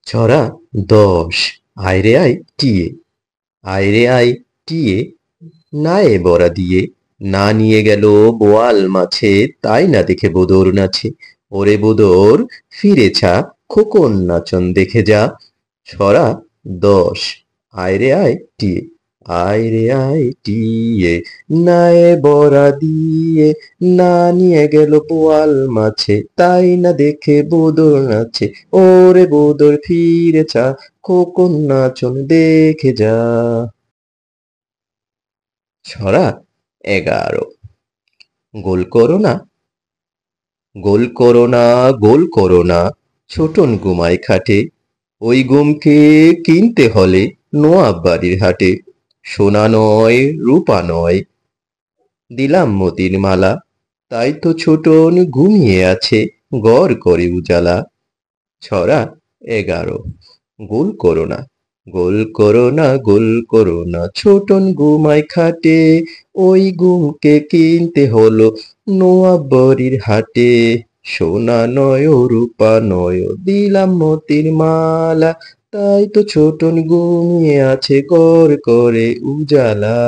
ছড়া ১০। আয় রে আয় টিয়ে, আয় রে আয় টিয়ে, নায়ে বড়া দিয়ে, না নিয়ে গেল বোয়াল মাছে, তাই না দেখে বোদর নাচে। ওরে বোদর ফিরে ছা, খোকন নাচন দেখে যা। ছড়া ১০। আয় রে আয় টিয়ে, আয় রে আয় টিয়ে, নায়ে বড়া দিয়ে, না নিয়ে গেল বোয়াল মাছে, তাই না দেখে বোদর নাচে। ওরে বোদর ফিরে চা, খোকন নাচন দেখে যা। ছড়া ১১। গোল করো না, গোল করো না, গোল করো না, ছোটন গুমায় খাটে, ওই গুমকে কিনতে হলে নোয়াব বাড়ির হাটে। সোনা নয় রূপা নয়, দিলাম মতির মালা, তাই তো ছোটন ঘুমিয়ে আছে, গড় করে উজালা। ছড়া ১১। গোল করো না, গোল করো না, গোল করো না, ছোটন ঘুমায় খাটে, ওই গুমকে কিনতে হলো নোয়াব বাড়ির হাটে। সোনা নয় রূপা নয়, দিলাম মতির মালা, তাই তো ছোটন ঘুমিয়ে আছে, গড় করে উজালা।